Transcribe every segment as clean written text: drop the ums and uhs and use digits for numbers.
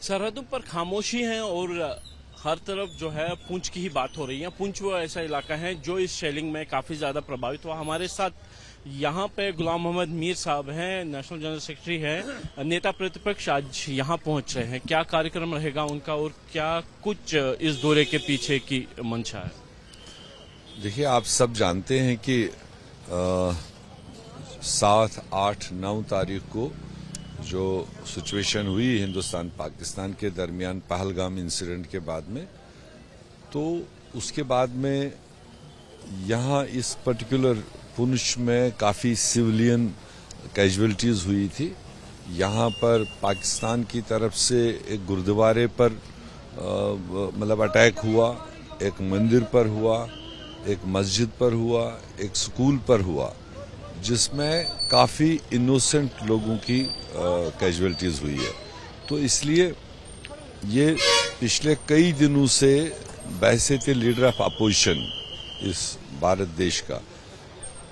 सरहदों पर खामोशी है और हर तरफ जो है पुंछ की ही बात हो रही है। पुंछ वो ऐसा इलाका है जो इस शेलिंग में काफी ज्यादा प्रभावित हुआ। हमारे साथ यहाँ पे गुलाम मोहम्मद मीर साहब हैं, नेशनल जनरल सेक्रेटरी हैं, नेता प्रतिपक्ष आज यहाँ पहुंच रहे हैं। क्या कार्यक्रम रहेगा उनका और क्या कुछ इस दौरे के पीछे की मंशा है? देखिए, आप सब जानते हैं कि 7, 8, 9 तारीख को जो सिचुएशन हुई हिंदुस्तान पाकिस्तान के दरमियान पहलगाम इंसिडेंट के बाद में, तो उसके बाद में यहाँ इस पर्टिकुलर पुंछ में काफ़ी सिविलियन कैजुअलिटीज़ हुई थी। यहाँ पर पाकिस्तान की तरफ से एक गुरुद्वारे पर मतलब अटैक हुआ, एक मंदिर पर हुआ, एक मस्जिद पर हुआ, एक स्कूल पर हुआ, जिसमें काफ़ी इनोसेंट लोगों की कैजुअलिटीज़ हुई है। तो इसलिए ये पिछले कई दिनों से वैसे थे लीडर ऑफ अपोजिशन इस भारत देश का,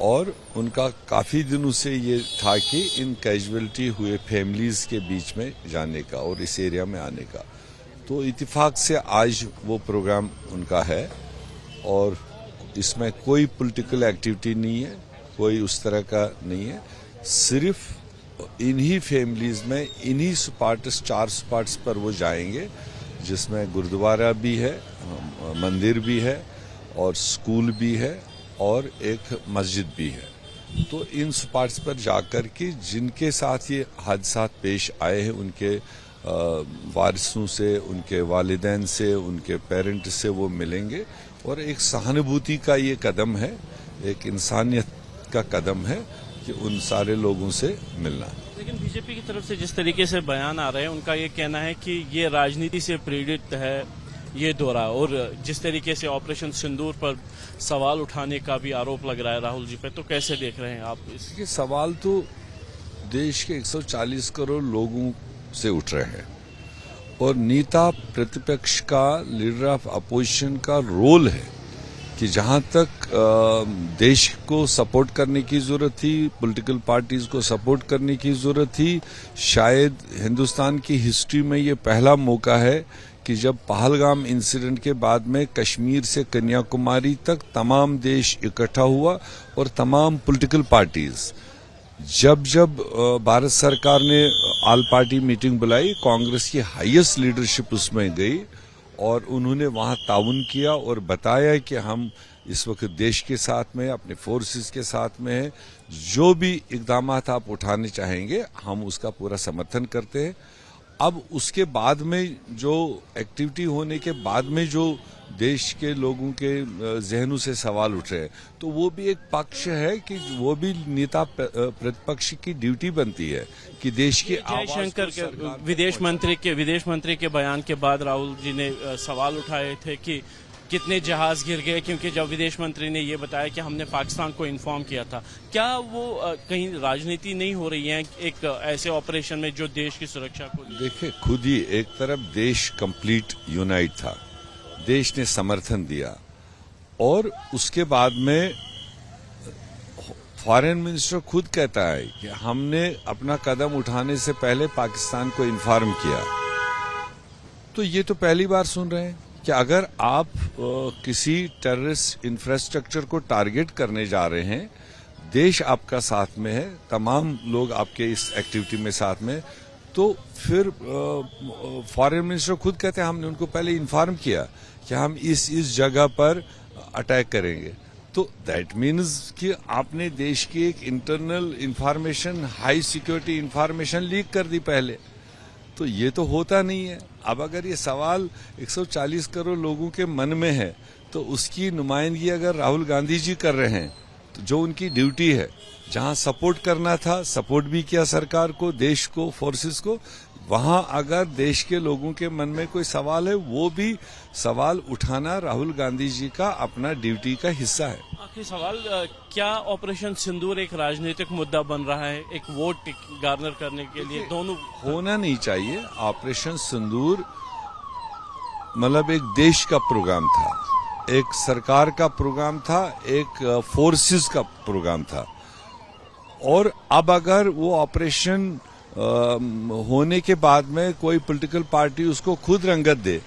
और उनका काफ़ी दिनों से ये था कि इन कैजुअलिटी हुए फैमिलीज़ के बीच में जाने का और इस एरिया में आने का। तो इत्तेफाक से आज वो प्रोग्राम उनका है और इसमें कोई पॉलिटिकल एक्टिविटी नहीं है, कोई उस तरह का नहीं है। सिर्फ इन्हीं फैमिलीज में इन्हीं स्पॉट्स 4 स्पॉट्स पर वो जाएंगे, जिसमें गुरुद्वारा भी है, मंदिर भी है और स्कूल भी है और एक मस्जिद भी है। तो इन स्पॉट्स पर जाकर के जिनके साथ ये हादसा पेश आए हैं उनके वारिसों से, उनके वालिदैन से, उनके पेरेंट्स से वो मिलेंगे और एक सहानुभूति का ये कदम है, एक इंसानियत का कदम है कि उन सारे लोगों से मिलना। लेकिन बीजेपी की तरफ से जिस तरीके से बयान आ रहे हैं, उनका ये कहना है कि ये राजनीति से प्रेरित है ये दौरा, और जिस तरीके से ऑपरेशन सिंदूर पर सवाल उठाने का भी आरोप लग रहा है राहुल जी पे, तो कैसे देख रहे हैं आप इसके? सवाल तो देश के 140 करोड़ लोगों से उठ रहे हैं और नेता प्रतिपक्ष का, लीडर ऑफ अपोजिशन का रोल है कि जहां तक देश को सपोर्ट करने की जरूरत थी, पॉलिटिकल पार्टीज को सपोर्ट करने की जरूरत थी। शायद हिंदुस्तान की हिस्ट्री में ये पहला मौका है कि जब पहलगाम इंसिडेंट के बाद में कश्मीर से कन्याकुमारी तक तमाम देश इकट्ठा हुआ और तमाम पॉलिटिकल पार्टीज, जब भारत सरकार ने ऑल पार्टी मीटिंग बुलाई, कांग्रेस की हाईएस्ट लीडरशिप उसमें गई और उन्होंने वहां ताउन किया और बताया कि हम इस वक्त देश के साथ में, अपने फोर्सेस के साथ में हैं, जो भी इकदाम आप उठाने चाहेंगे हम उसका पूरा समर्थन करते हैं। अब उसके बाद में जो एक्टिविटी होने के बाद में जो देश के लोगों के जहनों से सवाल उठ रहे हैं, तो वो भी एक पक्ष है कि वो भी नेता प्रतिपक्ष की ड्यूटी बनती है कि देश की जयशंकर के विदेश मंत्री के बयान के बाद राहुल जी ने सवाल उठाए थे कि कितने जहाज गिर गए, क्योंकि जब विदेश मंत्री ने ये बताया कि हमने पाकिस्तान को इन्फॉर्म किया था। क्या वो कहीं राजनीति नहीं हो रही है एक ऐसे ऑपरेशन में जो देश की सुरक्षा को? देखिए, खुद ही एक तरफ देश कंप्लीट यूनाइट था, देश ने समर्थन दिया और उसके बाद में फॉरेन मिनिस्टर खुद कहता है कि हमने अपना कदम उठाने से पहले पाकिस्तान को इन्फॉर्म किया। तो ये तो पहली बार सुन रहे हैं कि अगर आप किसी टेररिस्ट इंफ्रास्ट्रक्चर को टारगेट करने जा रहे हैं, देश आपका साथ में है, तमाम लोग आपके इस एक्टिविटी में साथ में, तो फिर फॉरेन मिनिस्टर खुद कहते हैं हमने उनको पहले इन्फॉर्म किया कि हम इस जगह पर अटैक करेंगे। तो दैट मीन्स कि आपने देश की एक internal information, high security information leak कर दी पहले। तो ये तो होता नहीं है। अब अगर ये सवाल 140 करोड़ लोगों के मन में है, तो उसकी नुमाइंदगी अगर राहुल गांधी जी कर रहे हैं, तो जो उनकी ड्यूटी है, जहां सपोर्ट करना था सपोर्ट भी किया सरकार को, देश को, फोर्सेस को, वहां अगर देश के लोगों के मन में कोई सवाल है, वो भी सवाल उठाना राहुल गांधी जी का अपना ड्यूटी का हिस्सा है। आखिरी सवाल, क्या ऑपरेशन सिंदूर एक राजनीतिक मुद्दा बन रहा है, एक वोट गार्नर करने के लिए? दोनों होना नहीं चाहिए। ऑपरेशन सिंदूर मतलब एक देश का प्रोग्राम था, एक सरकार का प्रोग्राम था, एक फोर्सेस का प्रोग्राम था, और अब अगर वो ऑपरेशन होने के बाद में कोई पॉलिटिकल पार्टी उसको खुद रंगत दे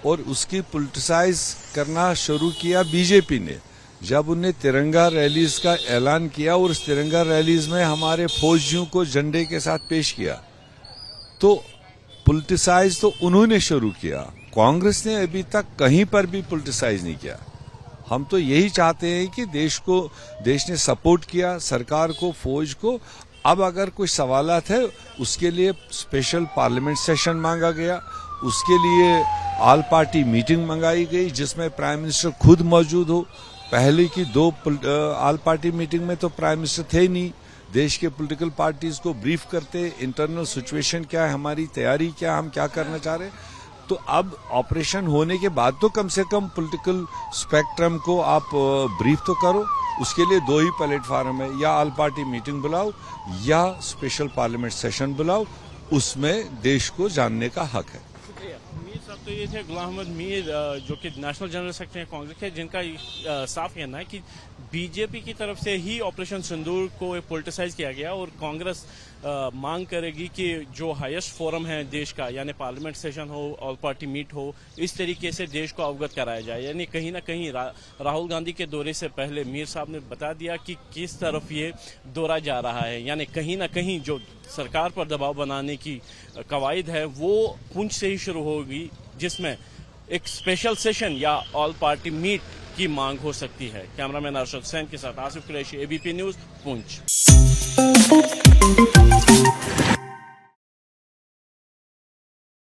और उसकी पॉलिटिसाइज करना शुरू किया बीजेपी ने। जब उन्हें तिरंगा रैलीज का ऐलान किया और उस तिरंगा रैलीज में हमारे फौजियों को झंडे के साथ पेश किया, तो पॉलिटिसाइज तो उन्होंने शुरू किया। कांग्रेस ने अभी तक कहीं पर भी पॉलिटिसाइज नहीं किया। हम तो यही चाहते हैं कि देश ने सपोर्ट किया सरकार को, फौज को। अब अगर कुछ सवालात है उसके लिए स्पेशल पार्लियामेंट सेशन मांगा गया, उसके लिए ऑल पार्टी मीटिंग मंगाई गई जिसमें प्राइम मिनिस्टर खुद मौजूद हो। पहले की 2 ऑल पार्टी मीटिंग में तो प्राइम मिनिस्टर थे ही नहीं। देश के पॉलिटिकल पार्टीज को ब्रीफ करते, इंटरनल सिचुएशन क्या है, हमारी तैयारी क्या, हम क्या करना चाह रहे। तो अब ऑपरेशन होने के बाद तो कम से कम पॉलिटिकल स्पेक्ट्रम को आप ब्रीफ तो करो। उसके लिए 2 ही प्लेटफॉर्म है, या ऑल पार्टी मीटिंग बुलाओ या स्पेशल पार्लियामेंट सेशन बुलाओ, उसमें देश को जानने का हक है। मीर साहब तो ये थे गुलाम अहमद मीर, जो कि नेशनल जनरल सेक्रेटरी हैं कांग्रेस के, जिनका साफ कहना है कि बीजेपी की तरफ से ही ऑपरेशन सिंदूर को पॉलिटिसाइज किया गया और कांग्रेस मांग करेगी कि जो हाईएस्ट फोरम है देश का, यानी पार्लियामेंट सेशन हो, ऑल पार्टी मीट हो, इस तरीके से देश को अवगत कराया जाए। यानी कहीं ना कहीं राहुल गांधी के दौरे से पहले मीर साहब ने बता दिया कि किस तरफ ये दौरा जा रहा है। यानी कहीं ना कहीं जो सरकार पर दबाव बनाने की कवायद है वो पुंछ से ही शुरू होगी, जिसमें एक स्पेशल सेशन या ऑल पार्टी मीट की मांग हो सकती है। कैमरामैन अरशद हुसैन के साथ आसिफ कुरैशी, एबीपी न्यूज, पुंछ।